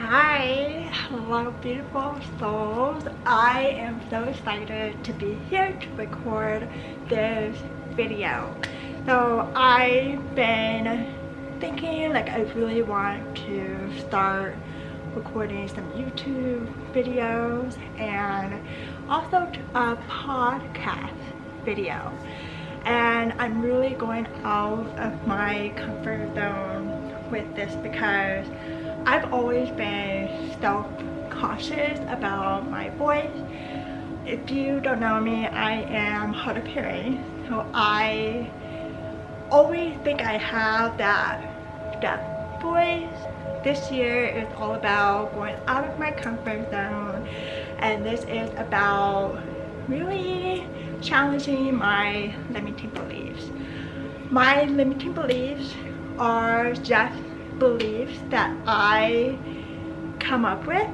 Hi, hello beautiful souls. I am so excited to be here to record this video. So I've been thinking like I really want to start recording some YouTube videos and also a podcast video. And I'm really going out of my comfort zone with this because I've always been self-conscious about my voice. If you don't know me, I am hard of hearing, so I always think I have that voice. This year is all about going out of my comfort zone, and this is about really challenging my limiting beliefs. My limiting beliefs are just beliefs that I come up with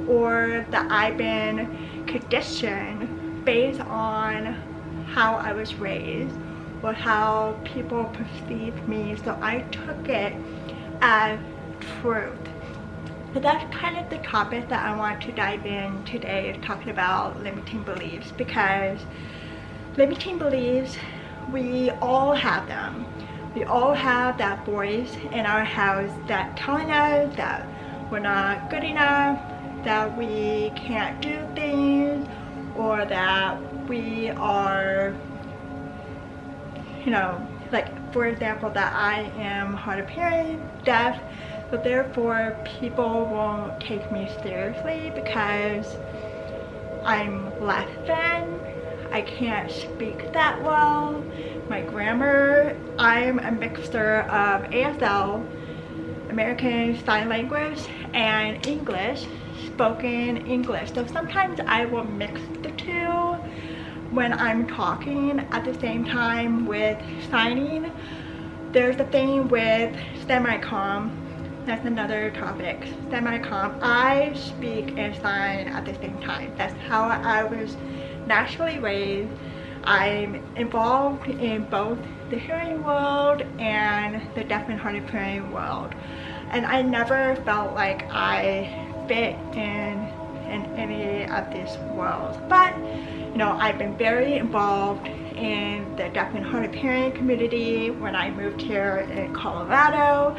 or that I've been conditioned based on how I was raised or how people perceive me, so I took it as truth. So that's kind of the topic that I want to dive in today, is talking about limiting beliefs, because limiting beliefs, we all have them. We all have that voice in our house that telling us that we're not good enough, that we can't do things, or that we are, like for example, that I am hard of hearing, deaf, so therefore people won't take me seriously because I'm less than. I can't speak that well. My grammar, I'm a mixture of ASL, American Sign Language, and English, spoken English. So sometimes I will mix the two when I'm talking at the same time with signing. There's a thing with semicom, that's another topic. Semicom, I speak and sign at the same time. That's how I was naturally raised. I'm involved in both the hearing world and the deaf and hard of hearing world, and I never felt like I fit in any of these worlds. But I've been very involved in the deaf and hard of hearing community when I moved here in Colorado,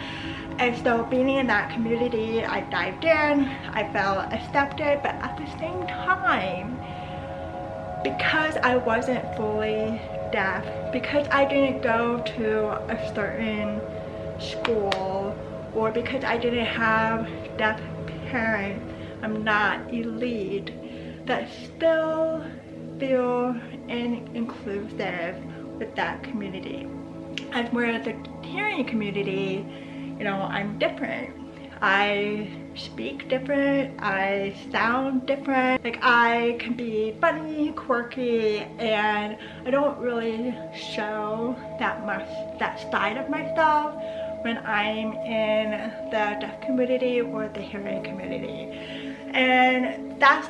and so being in that community, I dived in, I felt accepted, but at the same time, because I wasn't fully deaf, because I didn't go to a certain school, or because I didn't have deaf parents, I'm not elite, that still feel inclusive with that community. And where the hearing community, I'm different. I speak different, I sound different, like I can be funny, quirky, and I don't really show that side of myself when I'm in the deaf community or the hearing community. And that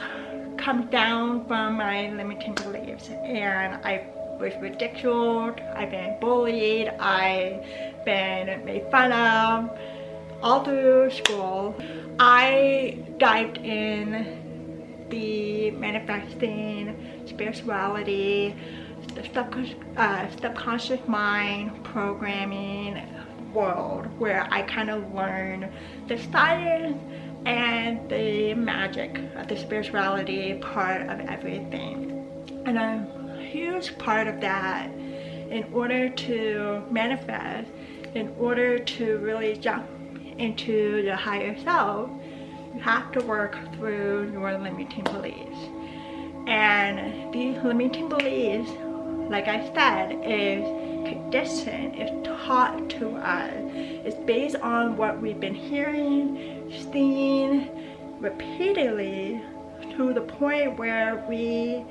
comes down from my limiting beliefs, and I was ridiculed, I've been bullied, I've been made fun of all through school. I dived in the manifesting, spirituality, the subconscious mind programming world, where I kind of learned the science and the magic of the spirituality part of everything. And a huge part of that, in order to manifest, in order to really jump into your higher self, you have to work through your limiting beliefs. And these limiting beliefs, like I said, is conditioned, is taught to us. It's based on what we've been hearing, seeing repeatedly, to the point where we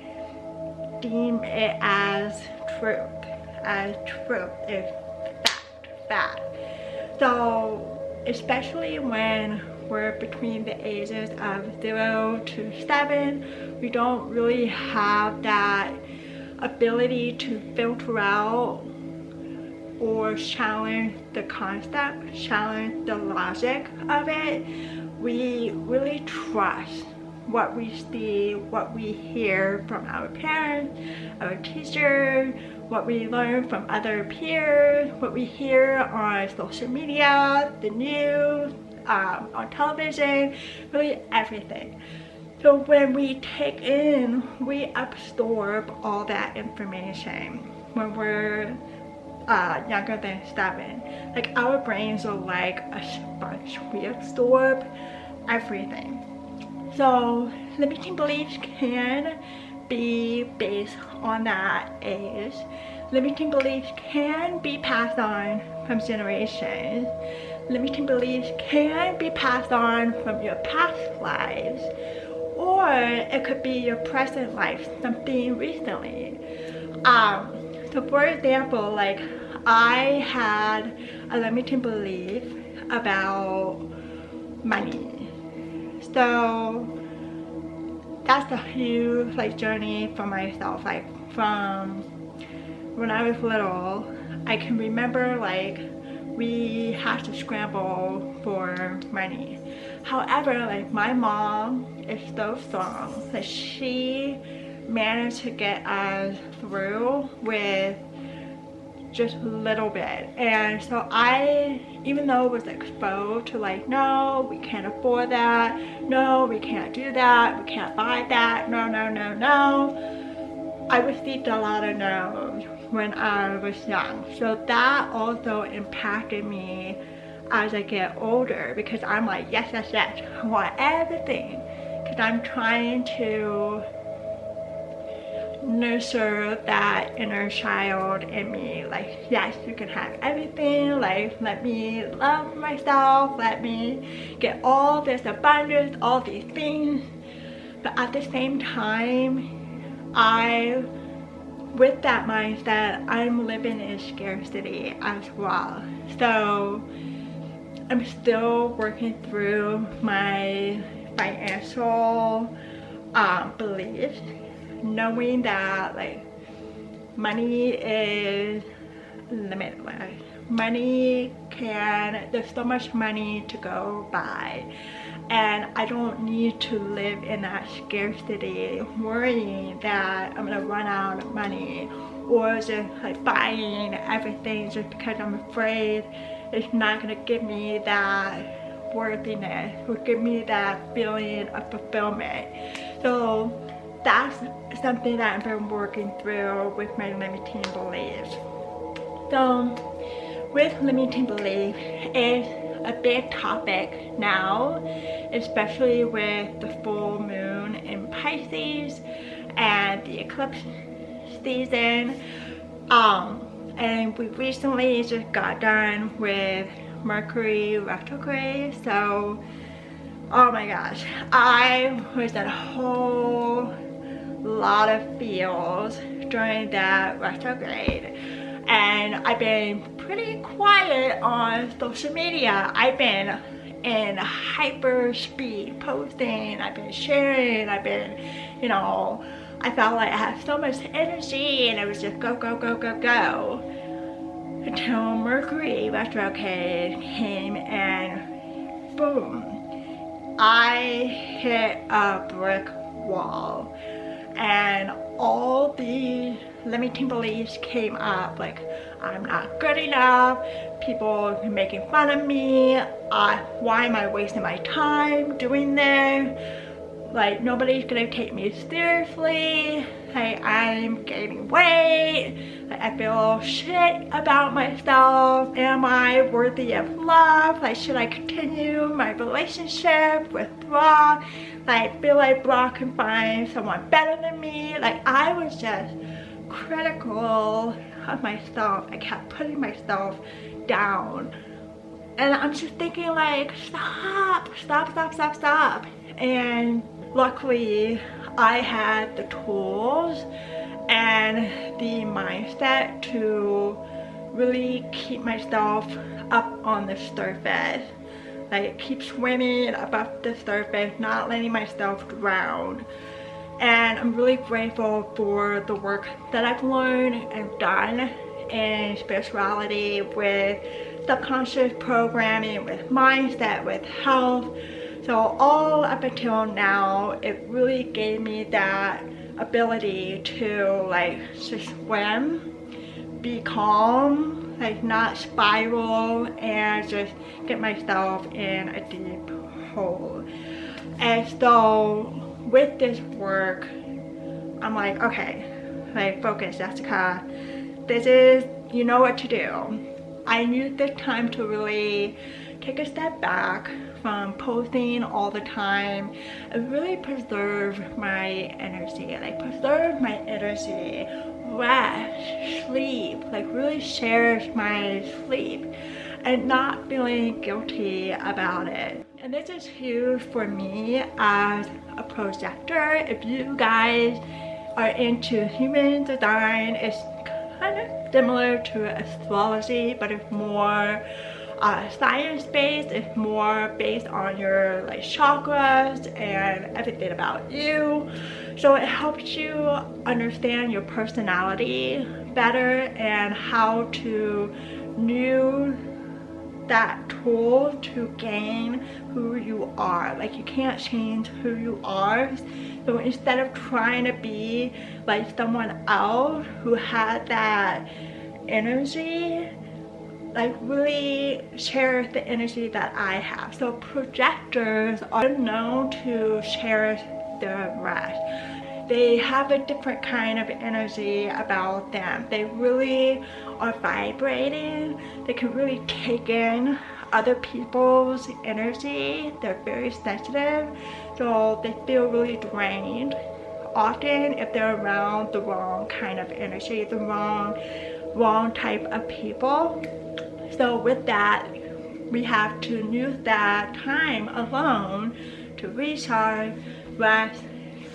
deem it as truth. As truth is fact. So especially when we're between the ages of 0 to 7, we don't really have that ability to filter out or challenge the concept, challenge the logic of it. We really trust what we see, what we hear from our parents, our teachers, what we learn from other peers, what we hear on social media, the news, on television, really everything. So when we take in, we absorb all that information when we're younger than 7. Like our brains are like a sponge. We absorb everything. So limiting beliefs can be based on that age. Limiting beliefs can be passed on from generations. Limiting beliefs can be passed on from your past lives, or it could be your present life, something recently. So for example, like I had a limiting belief about money. So that's a huge like journey for myself. Like from when I was little, I can remember like we had to scramble for money. However, like my mom is so strong that she managed to get us through with just a little bit. And so I, even though I was exposed to like, no, we can't afford that, no, we can't do that, we can't buy that, no, no, no, no, I received a lot of no's when I was young. So that also impacted me as I get older, because I'm like, yes, yes, yes, I want everything, because I'm trying to nurture that inner child in me. Like, yes, you can have everything, like let me love myself, let me get all this abundance, all these things. But at the same time, with that mindset, I'm living in scarcity as well. So I'm still working through my financial beliefs, knowing that like money is limitless. There's so much money to go by, and I don't need to live in that scarcity, worrying that I'm gonna run out of money, or just like buying everything just because I'm afraid it's not gonna give me that worthiness or give me that feeling of fulfillment. So that's something that I've been working through with my limiting beliefs. So with limiting belief is a big topic now, especially with the full moon in Pisces and the eclipse season. And we recently just got done with Mercury retrograde, so oh my gosh, I was in a whole lot of feels during that retrograde, and I've been pretty quiet on social media. I've been in hyper speed posting, I've been sharing, I've been, you know, I felt like I had so much energy and it was just go, go, go, go, go. Until Mercury retrograde came and boom, I hit a brick wall. And all the limiting beliefs came up, like I'm not good enough, people making fun of me, why am I wasting my time doing this? Like nobody's gonna take me seriously, like I'm gaining weight, like I feel shit about myself, am I worthy of love, like should I continue my relationship with Brock, like I feel like Brock can find someone better than me. Like I was just critical of myself, I kept putting myself down, and I'm just thinking like stop, stop, stop, stop, stop. And luckily I had the tools and the mindset to really keep myself up on the surface, like keep swimming above the surface, not letting myself drown. And I'm really grateful for the work that I've learned and done in spirituality, with subconscious programming, with mindset, with health. So all up until now, it really gave me that ability to like just swim, be calm, like not spiral, and just get myself in a deep hole. And so with this work, I'm like, okay, like focus, Jessica. This is, you know what to do. I need this time to really take a step back from posting all the time and really preserve my energy, rest, sleep, like really cherish my sleep and not feeling guilty about it. And this is huge for me as a projector. If you guys are into human design, it's kind of similar to astrology, but it's more science-based. It's more based on your like chakras and everything about you. So it helps you understand your personality better and how to use that tool to gain who you are. Like you can't change who you are. So instead of trying to be like someone else who had that energy, like really cherish the energy that I have. So projectors are known to cherish the rest. They have a different kind of energy about them. They really are vibrating. They can really take in other people's energy. They're very sensitive, so they feel really drained often if they're around the wrong kind of energy, the wrong type of people. So with that, we have to use that time alone to recharge, rest,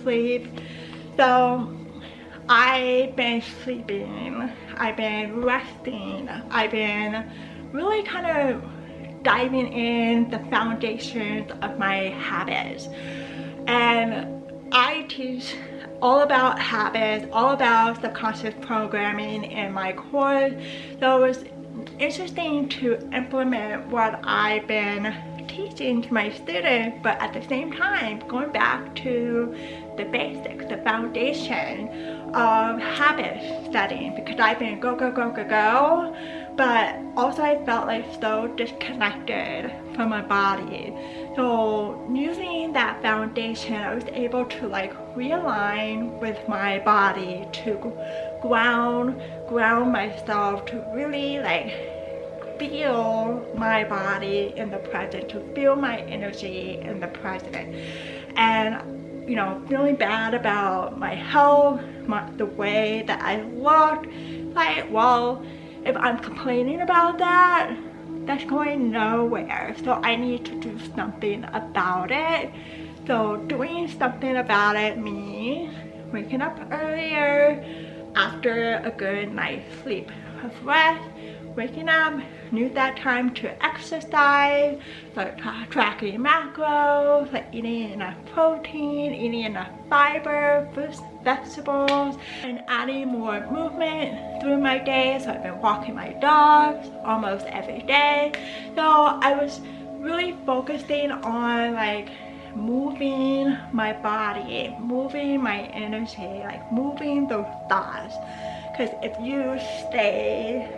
sleep. So I've been sleeping, I've been resting, I've been really kind of diving in the foundations of my habits. And I teach all about habits, all about subconscious programming in my course. So it was interesting to implement what I've been teaching to my students, but at the same time going back to the basics, the foundation of habit setting, because I've been go, but also I felt like so disconnected from my body. So using that foundation, I was able to like realign with my body, to ground myself, to really like feel my body in the present, to feel my energy in the present. And you know, feeling bad about my health, the way that I look, like, well, if I'm complaining about that, that's going nowhere. So I need to do something about it. So doing something about it means waking up earlier after a good night's sleep of rest, waking up, use that time to exercise, like tracking macros, like eating enough protein, eating enough fiber, fruits, vegetables, and adding more movement through my day. So I've been walking my dogs almost every day. So I was really focusing on like moving my body, moving my energy, like moving those thoughts. Because if you stay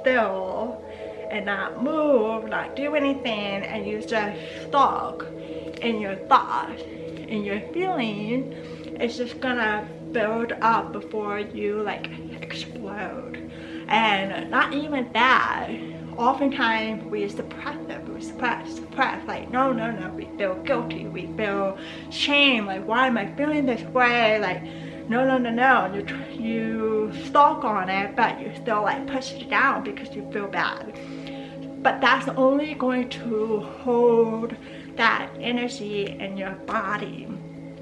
still and not move, not do anything, and you just stuck in your thoughts, in your feelings, it's just gonna build up before you like explode. And not even that, oftentimes we suppress it, we suppress, like no, we feel guilty, we feel shame, like why am I feeling this way, like no, you stalk on it, but you still like push it down because you feel bad. But that's only going to hold that energy in your body.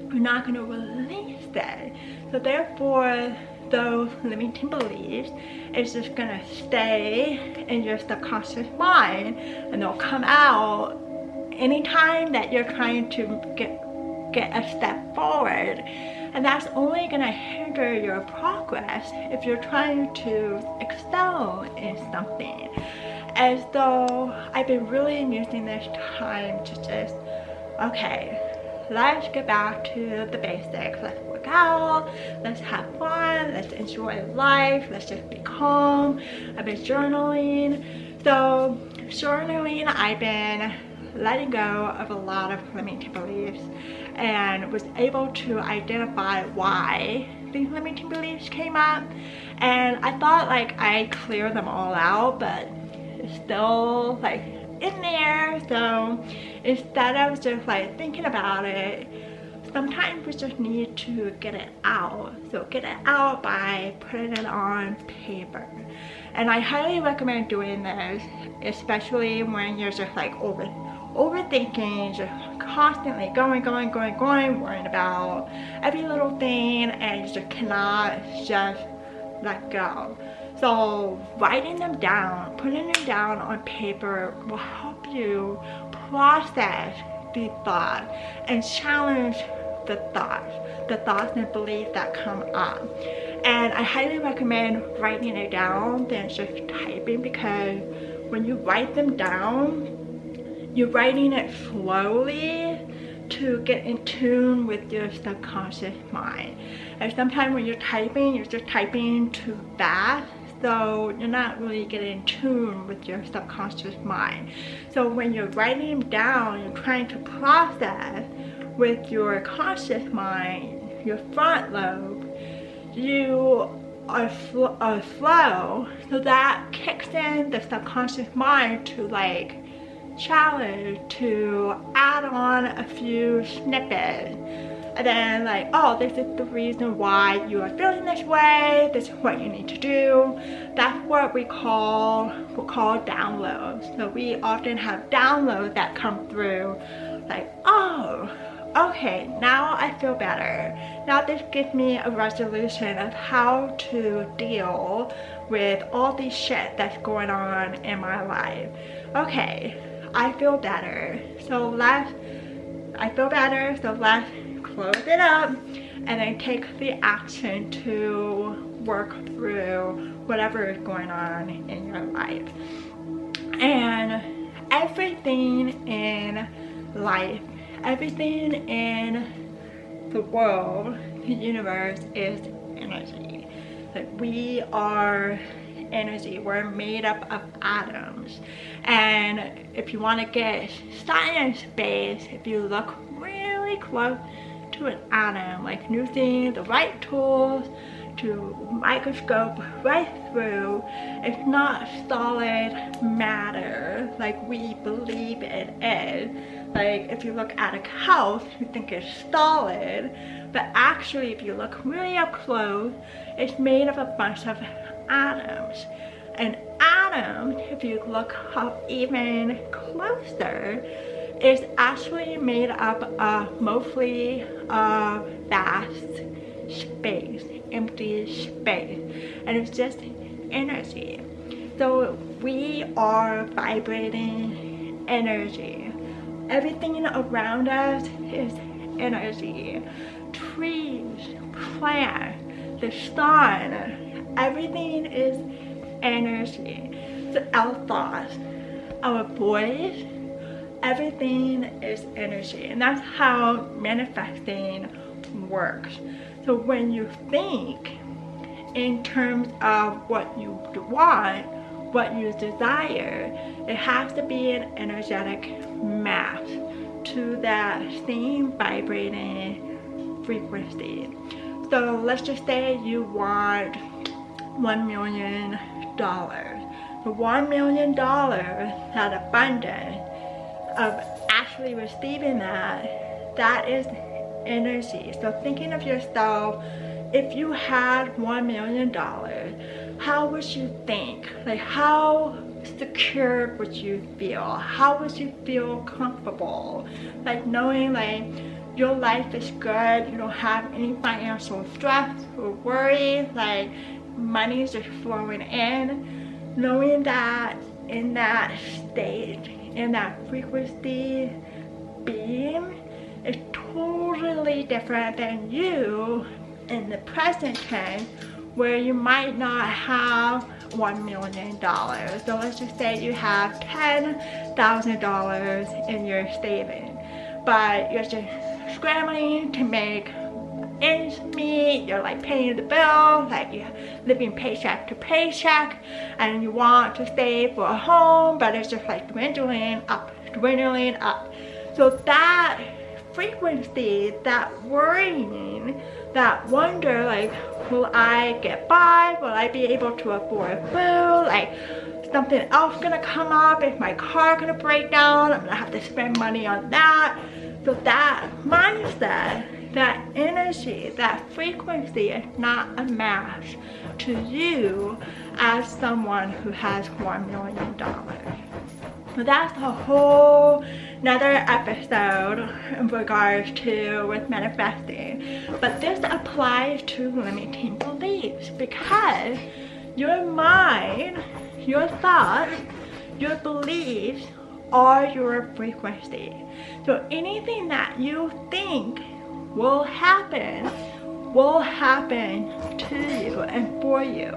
You're not going to release that. So therefore, those limiting beliefs is just going to stay in your subconscious mind, and they'll come out anytime that you're trying to get get a step forward. And that's only going to hinder your progress if you're trying to excel in something. And so I've been really using this time to just, okay, let's get back to the basics. Let's work out, let's have fun, let's enjoy life, let's just be calm. I've been journaling. So journaling, I've been letting go of a lot of limiting beliefs and was able to identify why these limiting beliefs came up. And I thought like I cleared them all out, but it's still like in there. So instead of just like thinking about it, sometimes we just need to get it out. So get it out by putting it on paper. And I highly recommend doing this, especially when you're just like overthinking, just constantly going, worrying about every little thing, and you just cannot just let go. So writing them down, putting them down on paper will help you process the thought and challenge the thoughts and beliefs that come up. And I highly recommend writing it down than just typing, because when you write them down, you're writing it slowly to get in tune with your subconscious mind. And sometimes when you're just typing too fast, so you're not really getting in tune with your subconscious mind. So when you're writing them down, you're trying to process with your conscious mind, your front lobe, you are slow, so that kicks in the subconscious mind to like challenge, to add on a few snippets, and then like, oh, this is the reason why you are feeling this way, this is what you need to do. That's what we call downloads. So we often have downloads that come through like, oh, okay, now I feel better. Now this gives me a resolution of how to deal with all this shit that's going on in my life. Okay, I feel better. So let's close it up and then take the action to work through whatever is going on in your life. And everything in life, everything in the world, the universe is energy. Like we are energy. We're made up of atoms. And if you want to get science-based, if you look really close to an atom, like using the right tools to microscope right through, it's not solid matter like we believe it is. Like if you look at a house, you think it's solid, but actually if you look really up close, it's made of a bunch of atoms. An atom, if you look up even closer, is actually made up of mostly vast space, empty space, and it's just energy. So we are vibrating energy. Everything around us is energy. Trees, plants, the sun, everything is energy. So our thoughts, our voice, everything is energy. And that's how manifesting works. So when you think in terms of what you want, what you desire, it has to be an energetic match to that same vibrating frequency. So let's just say you want $1 million. The $1 million, that abundance of actually receiving that is energy. So thinking of yourself, if you had $1 million, how would you think? Like how secure would you feel? How would you feel comfortable? Like knowing like your life is good, you don't have any financial stress or worry, like money is just flowing in. Knowing that in that state, in that frequency beam, is totally different than you in the present tense, where you might not have $1 million. So let's just say you have $10,000 in your savings, but you're just scrambling to make ends meet. You're like paying the bill, like you're living paycheck to paycheck, and you want to save for a home, but it's just like dwindling up. So that frequency, that worrying, that wonder, like, will I get by? Will I be able to afford food? Like, something else gonna come up? If my car gonna break down, I'm gonna have to spend money on that. So that mindset, that energy, that frequency is not a match to you as someone who has $1 million. So that's a whole another episode in regards to with manifesting. But this applies to limiting beliefs, because your mind, your thoughts, your beliefs are your frequency. So anything that you think will happen to you and for you.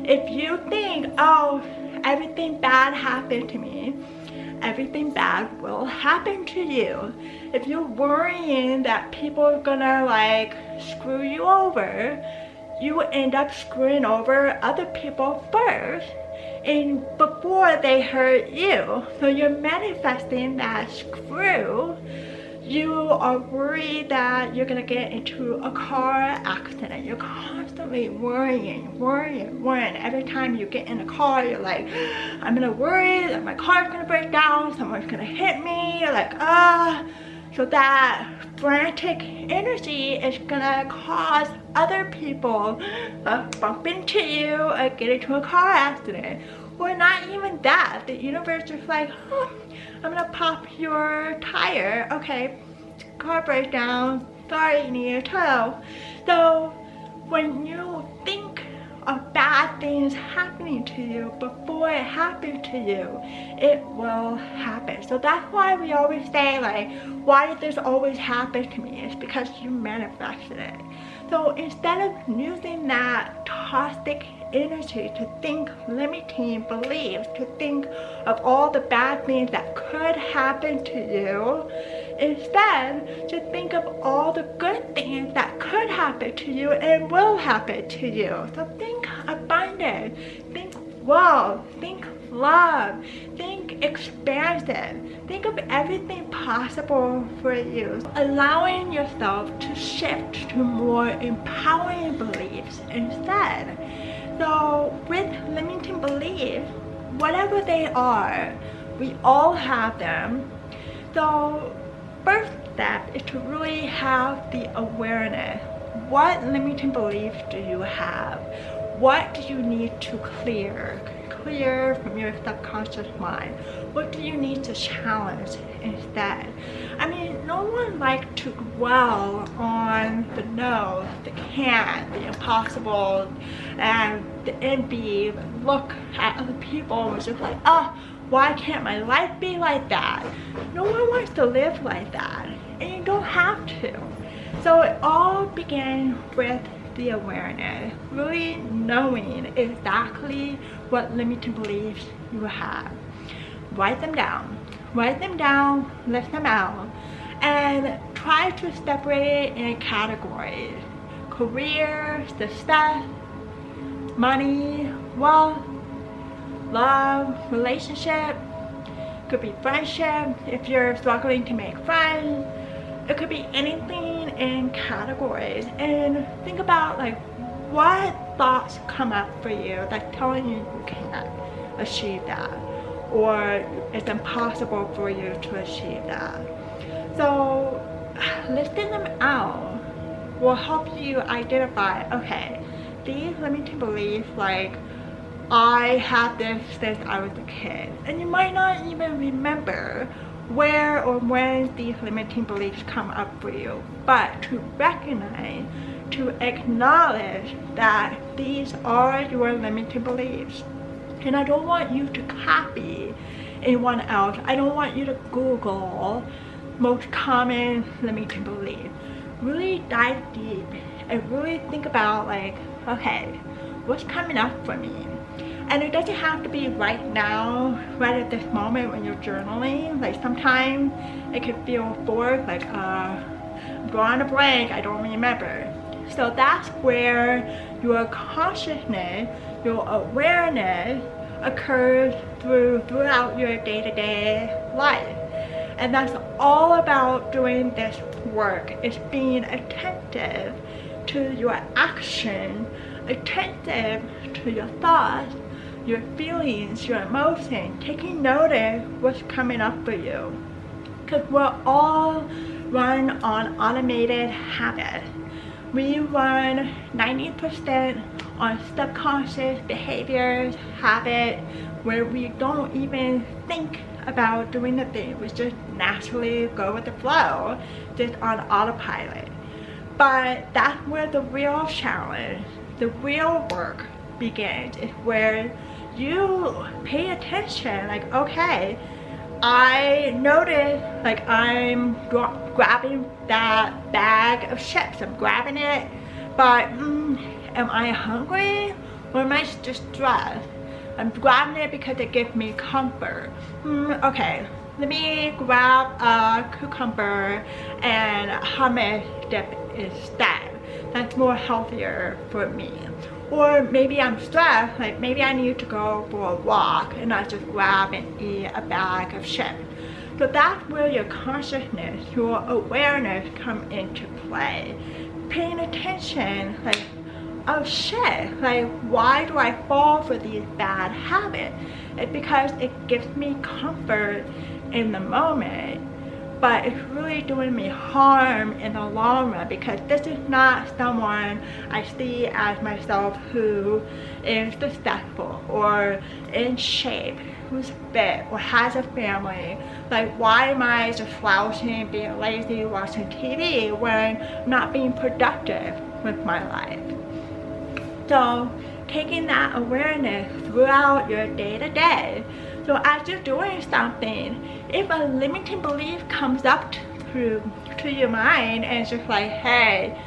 If you think, oh, everything bad happened to me, everything bad will happen to you. If you're worrying that people are gonna like screw you over, you end up screwing over other people first and before they hurt you. So you're manifesting that screw. You are worried that you're gonna get into a car accident. You're constantly worrying. Every time you get in a car, you're like, I'm gonna worry that my car's gonna break down, someone's gonna hit me. You're like, So that frantic energy is gonna cause other people bump into you or get into a car accident. Or not even that. The universe is like, I'm gonna pop your tire. Okay, car breakdown. Sorry, you need a tow. So when you think of bad things happening to you before it happened to you, it will happen. So that's why we always say, like, why did this always happen to me? It's because you manifested it. So instead of using that toxic energy to think limiting beliefs, to think of all the bad things that could happen to you, instead just think of all the good things that could happen to you and will happen to you. So think abundance, think wealth, think love, think expansive, think of everything possible for you, allowing yourself to shift to more empowering beliefs instead. So with limiting beliefs, whatever they are, we all have them. So first step is to really have the awareness. What limiting beliefs do you have? What do you need to clear from your subconscious mind? What do you need to challenge instead? I mean, no one likes to dwell on the no, the can't, the impossible, and the envy, look at other people and just like, oh, why can't my life be like that? No one wants to live like that, and you don't have to. So it all began with the awareness, really knowing exactly what limiting beliefs you have. Write them down, list them out, and try to separate it in categories: career, success, money, wealth, love, relationship. Could be friendship if you're struggling to make friends. It could be anything in categories, and think about like what thoughts come up for you that's telling you you can't achieve that, or it's impossible for you to achieve that. So listing them out will help you identify, okay, these limiting beliefs, like I had this since I was a kid, and you might not even remember where or when these limiting beliefs come up for you, but to recognize, to acknowledge that these are your limiting beliefs. And I don't want you to copy anyone else. I don't want you to Google most common limiting belief. Really dive deep and really think about like, okay, what's coming up for me? And it doesn't have to be right now, right at this moment when you're journaling. Like sometimes it can feel forward, like drawing a blank, I don't remember. So that's where your consciousness, your awareness occurs throughout your day-to-day life. And that's all about doing this work, is being attentive to your action, attentive to your thoughts, your feelings, your emotions, taking notice what's coming up for you. Because we're all run on automated habits. We run 90% on subconscious behaviors, habits, where we don't even think about doing the thing. We just naturally go with the flow, just on autopilot. But that's where the real challenge, the real work begins, is where you pay attention. Like, okay, I notice like I'm grabbing that bag of chips, I'm grabbing it, but am I hungry or am I just stressed? I'm grabbing it because it gives me comfort. Okay, let me grab a cucumber and hummus dip instead. That's more healthier for me. Or maybe I'm stressed, like maybe I need to go for a walk and not just grab and eat a bag of chips. So that's where your consciousness, your awareness come into play. Paying attention, like, oh shit, like why do I fall for these bad habits? It's because it gives me comfort in the moment, but it's really doing me harm in the long run, because this is not someone I see as myself who is successful or in shape, who's fit or has a family. Like, why am I just slouching, being lazy, watching TV when I'm not being productive with my life? So taking that awareness throughout your day-to-day. So as you're doing something, if a limiting belief comes up to your mind and it's just like, hey,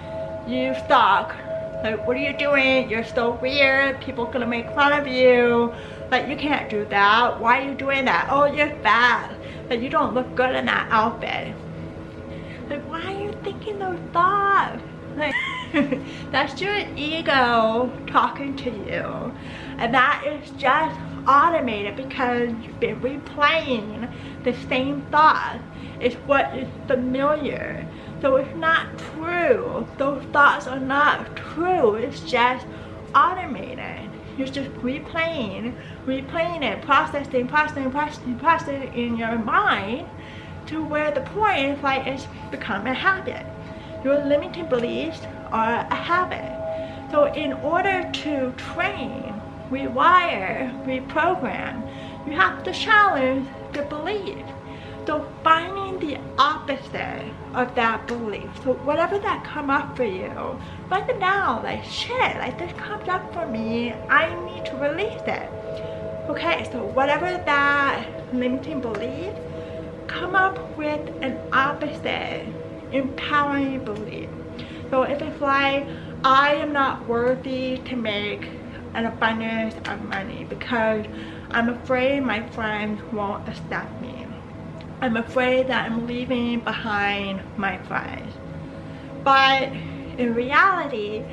you suck, like what are you doing, you're so weird, people are gonna make fun of you, like you can't do that, why are you doing that, oh you're fat, like you don't look good in that outfit, like why are you thinking those thoughts? Like that's your ego talking to you, and that is just automated because you've been replaying the same thought. It's what is familiar, so it's not true. Those thoughts are not true. It's just automated. You're just replaying it, processing in your mind to where the point is like it's become a habit. Your limiting beliefs are a habit. So in order to train, rewire, reprogram, you have to challenge the belief. So finding the opposite of that belief. So whatever that come up for you, write it down. Like shit, like this comes up for me, I need to release it. Okay, so whatever that limiting belief, come up with an opposite empowering belief. So if it's like, I am not worthy to make an abundance of money because I'm afraid my friends won't accept me. I'm afraid that I'm leaving behind my friends. But in reality,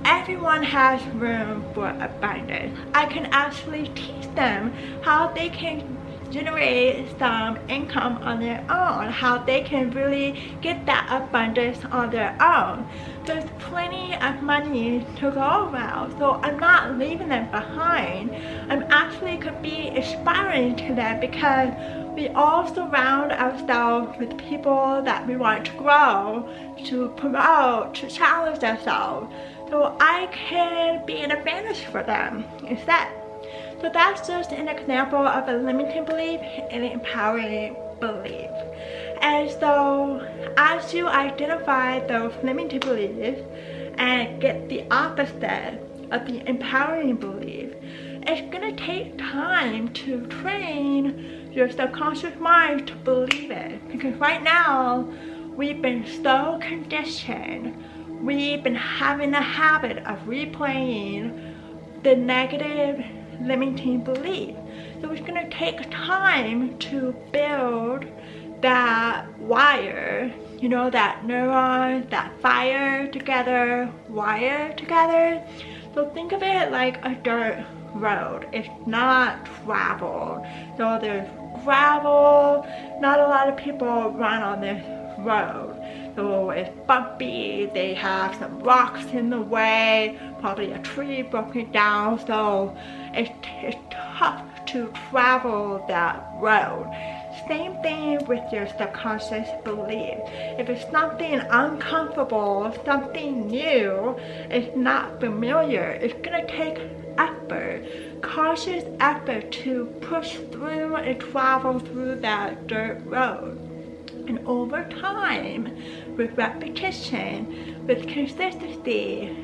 everyone has room for abundance. I can actually teach them how they can generate some income on their own, how they can really get that abundance on their own. There's plenty of money to go around, so I'm not leaving them behind. I'm actually could be inspiring to them, because we all surround ourselves with people that we want to grow, to promote, to challenge ourselves. So I can be an advantage for them instead. So that's just an example of a limiting belief and an empowering belief. And so as you identify those limiting beliefs and get the opposite of the empowering belief, it's gonna take time to train your subconscious mind to believe it. Because right now, we've been so conditioned. We've been having a habit of replaying the negative limiting belief. So it's going to take time to build that wire, you know, that neuron, that fire together, wire together. So think of it like a dirt road. It's not traveled. So there's gravel. Not a lot of people run on this road. So it's bumpy, they have some rocks in the way, probably a tree broken down, so it's tough to travel that road. Same thing with your subconscious belief. If it's something uncomfortable, something new, it's not familiar, it's gonna take effort, conscious effort to push through and travel through that dirt road. And over time, with repetition, with consistency,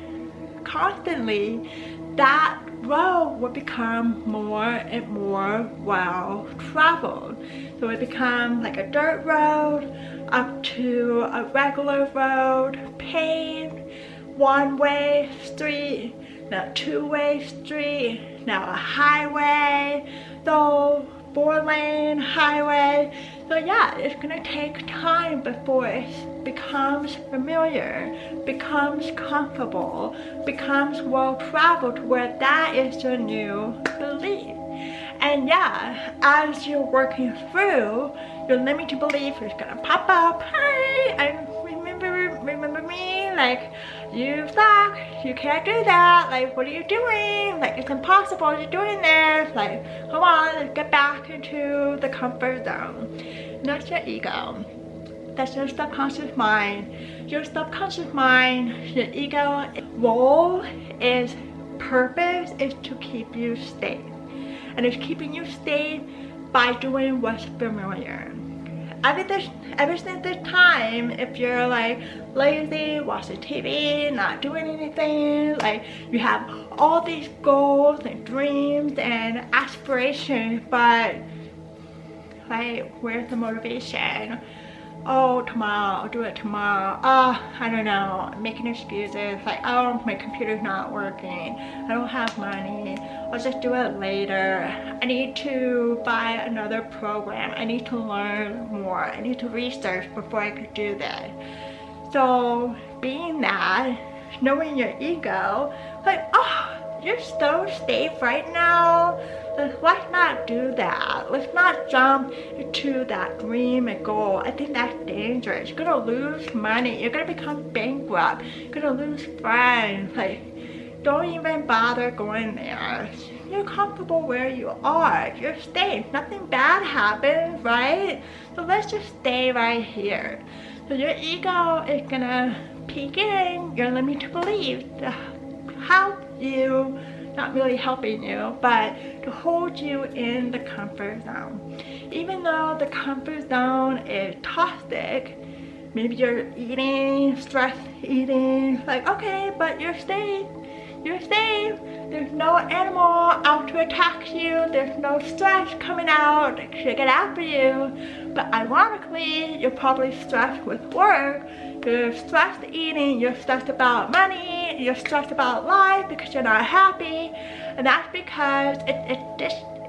constantly, that road will become more and more well traveled. So it becomes like a dirt road up to a regular road, paved, one-way street, now two-way street, now a highway, so 4-lane highway. So yeah, it's gonna take time before it becomes familiar, becomes comfortable, becomes well traveled to where that is your new belief. And yeah, as you're working through, your limiting belief is gonna pop up. Hi, I remember me, like, you suck, you can't do that, like, what are you doing, like, it's impossible, you're doing this, like, come on, let's get back into the comfort zone. That's your ego. That's your subconscious mind. Your subconscious mind, your ego role is, purpose is to keep you safe. And it's keeping you safe by doing what's familiar. Ever since this time, if you're like lazy, watching TV, not doing anything, like you have all these goals and dreams and aspirations, but like, where's the motivation? Oh, tomorrow, I'll do it tomorrow. Oh, I don't know, I'm making excuses, like, oh, my computer's not working, I don't have money, I'll just do it later, I need to buy another program, I need to learn more, I need to research before I could do that. So being that, knowing your ego, like, oh, you're so safe right now, let's not do that. Let's not jump into that dream and goal. I think that's dangerous. You're gonna lose money. You're gonna become bankrupt. You're gonna lose friends. Like, don't even bother going there. You're comfortable where you are. You're safe. Nothing bad happens, right? So let's just stay right here. So your ego is gonna peek in your limiting beliefs to help you, not really helping you, but to hold you in the comfort zone. Even though the comfort zone is toxic, maybe you're eating, stress eating, like, okay, but you're safe. You're safe. There's no animal out to attack you. There's no stress coming out to get after you. But ironically, you're probably stressed with work. You're stressed eating. You're stressed about money. You're stressed about life because you're not happy. And that's because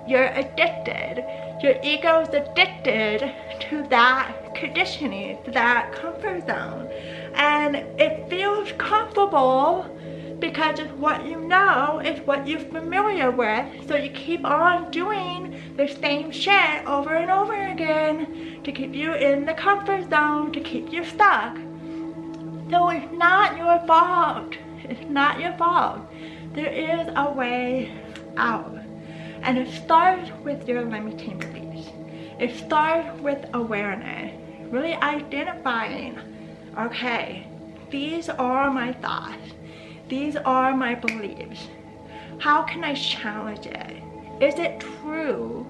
you're addicted. Your ego's addicted to that conditioning, to that comfort zone. And it feels comfortable because it's what you know, it's what you're familiar with, so you keep on doing the same shit over and over again to keep you in the comfort zone, to keep you stuck. So it's not your fault. It's not your fault. There is a way out. And it starts with your limiting beliefs. It starts with awareness, really identifying, okay, these are my thoughts. These are my beliefs. How can I challenge it? Is it true?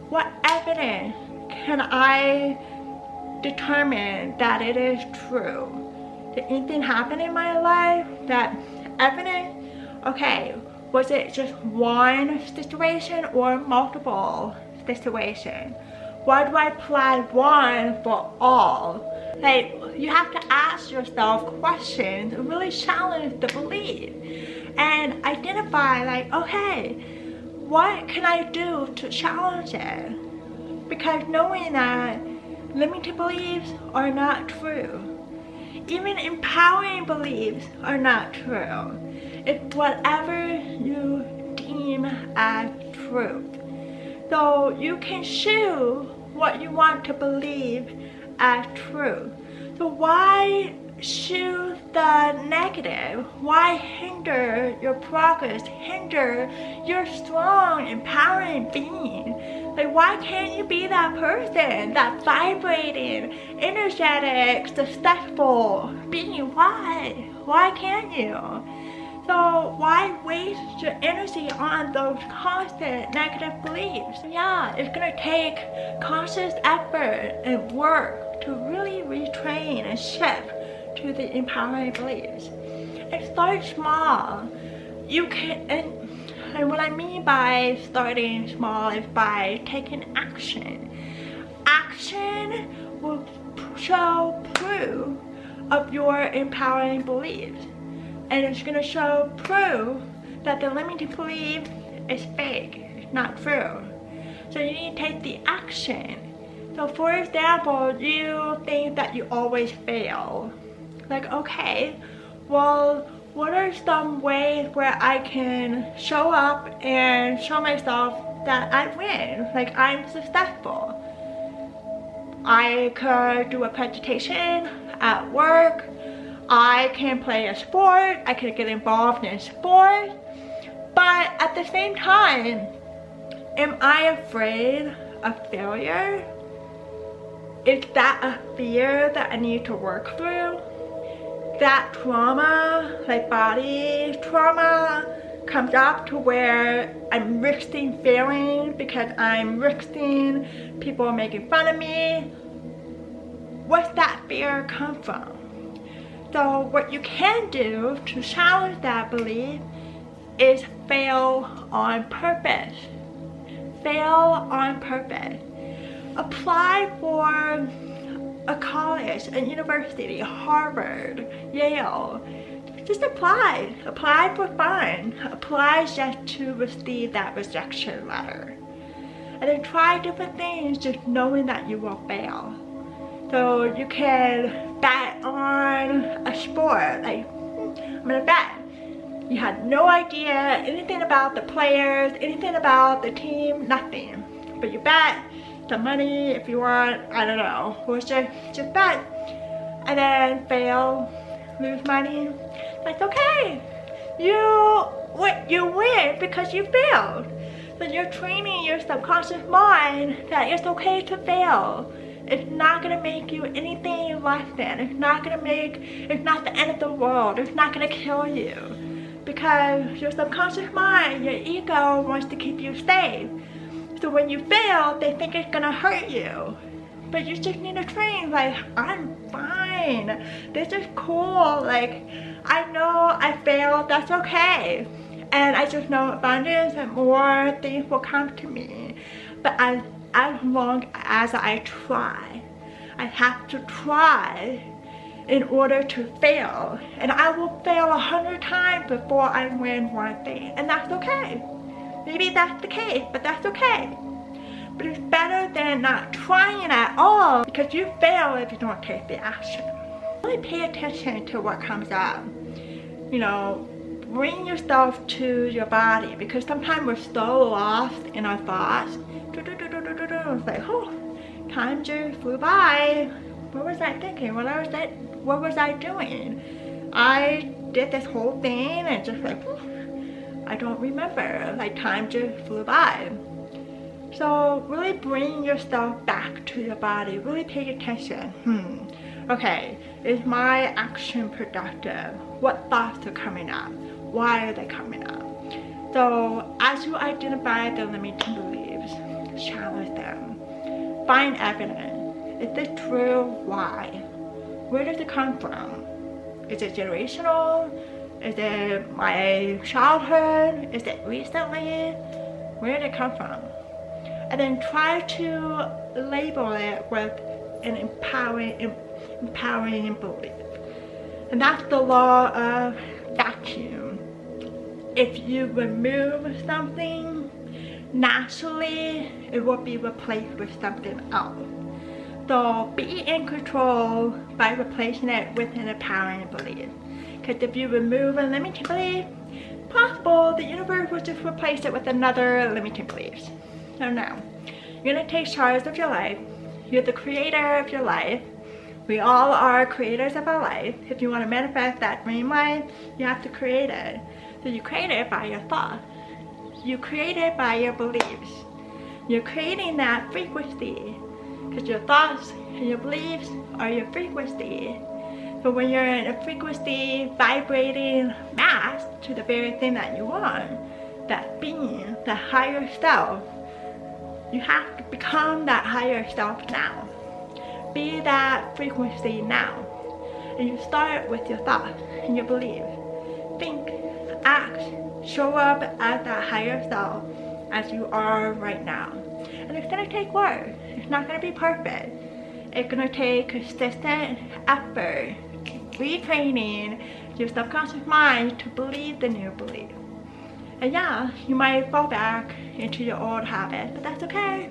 What evidence can I determine that it is true? Did anything happen in my life that evidence? Okay, was it just one situation or multiple situations? Why do I apply one for all? Like, you have to ask yourself questions and really challenge the belief and identify, like, okay, what can I do to challenge it? Because knowing that limiting beliefs are not true, even empowering beliefs are not true. It's whatever you deem as truth. So you can choose what you want to believe as true. So why choose the negative? Why hinder your progress, hinder your strong, empowering being? Like, why can't you be that person, that vibrating, energetic, successful being? Why can't you? So why waste your energy on those constant negative beliefs? Yeah, it's gonna take conscious effort and work to really retrain and shift to the empowering beliefs. And start small. You can, and what I mean by starting small is by taking action. Action will show proof of your empowering beliefs. And it's going to show proof that the limiting belief is fake, it's not true. So you need to take the action. So for example, you think that you always fail. Like, okay, well, what are some ways where I can show up and show myself that I win, like I'm successful? I could do a presentation at work. I can play a sport, I can get involved in sport, but at the same time, am I afraid of failure? Is that a fear that I need to work through? That trauma, like body trauma, comes up to where I'm risking failing because I'm risking people making fun of me. What's that fear come from? So what you can do to challenge that belief is fail on purpose. Fail on purpose. Apply for a college, a university, Harvard, Yale. Just apply. Apply for fun. Apply just to receive that rejection letter. And then try different things just knowing that you will fail. So you can bet on a sport, like, I'm gonna bet. You had no idea anything about the players, anything about the team, nothing. But you bet the money if you want, I don't know, or just bet. And then fail, lose money. That's okay. You win because you failed. So you're training your subconscious mind that it's okay to fail. It's not gonna make you anything less than. It's not the end of the world. It's not gonna kill you. Because your subconscious mind, your ego wants to keep you safe. So when you fail, they think it's gonna hurt you. But you just need to train, like, I'm fine. This is cool. Like, I know I failed, that's okay. And I just know abundance and more things will come to me. But as long as I try, I have to try in order to fail. And I will fail 100 times before I win one thing. And that's okay. Maybe that's the case, but that's okay. But it's better than not trying at all, because you fail if you don't take the action. Really pay attention to what comes up. You know, bring yourself to your body, because sometimes we're so lost in our thoughts. It's like, oh, time just flew by. What was I thinking? What was I doing? I did this whole thing and just like, I don't remember. Like, time just flew by. So really bring yourself back to your body. Really pay attention. Okay, is my action productive? What thoughts are coming up? Why are they coming up? So as you identify the limiting beliefs, challenge them. Find evidence. Is this true? Why? Where does it come from? Is it generational? Is it my childhood? Is it recently? Where did it come from? And then try to label it with an empowering belief. And that's the law of vacuum. If you remove something, naturally it will be replaced with something else. So be in control by replacing it with an empowering belief. Because if you remove a limiting belief, possible the universe will just replace it with another limiting belief. So no, you're gonna take charge of your life. You're the creator of your life. We all are creators of our life. If you want to manifest that dream life, you have to create it. So you create it by your thoughts. You create it by your beliefs. You're creating that frequency because your thoughts and your beliefs are your frequency. But when you're in a frequency vibrating mass to the very thing that you want, that being, the higher self, you have to become that higher self now. Be that frequency now. And you start with your thoughts and your beliefs. Think, act, show up as that higher self as you are right now. And it's gonna take work. It's not gonna be perfect. It's gonna take consistent effort, retraining your subconscious mind to believe the new belief. And yeah, you might fall back into your old habits, but that's okay.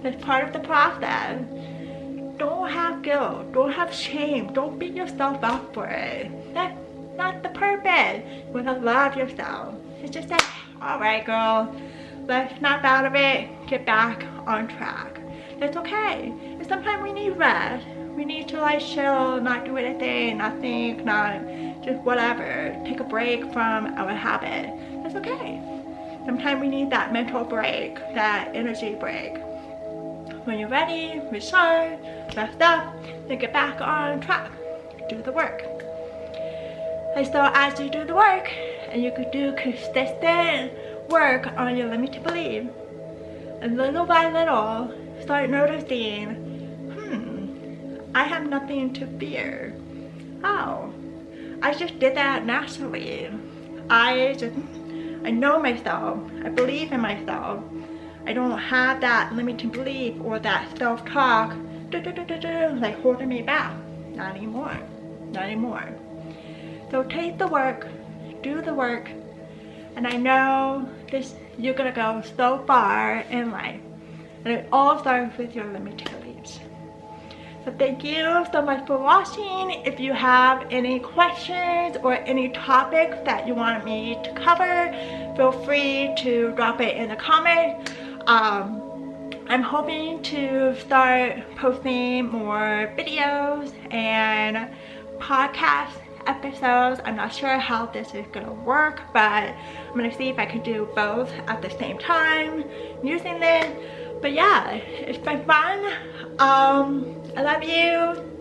That's part of the process. Don't have guilt, don't have shame, don't beat yourself up for it. That's not the purpose. You want to love yourself. It's just like, alright girl, let's snap out of it, get back on track. That's okay. And sometimes we need rest. We need to like chill, not do anything, not think, not just whatever. Take a break from our habit. That's okay. Sometimes we need that mental break, that energy break. When you're ready, recharge, rest up, then get back on track. Do the work. And so as you do the work, and you could do consistent work on your limited belief, and little by little, start noticing, I have nothing to fear. Oh, I just did that naturally. I know myself. I believe in myself. I don't have that limiting belief or that self-talk like holding me back. Not anymore. Not anymore. So take the work, do the work, and I know you're gonna go so far in life. And it all starts with your limiting beliefs. So thank you so much for watching. If you have any questions or any topics that you want me to cover, feel free to drop it in the comments. I'm hoping to start posting more videos and podcast episodes. I'm not sure how this is gonna work, but I'm gonna see if I can do both at the same time using this. But yeah, it's been fun. I love you.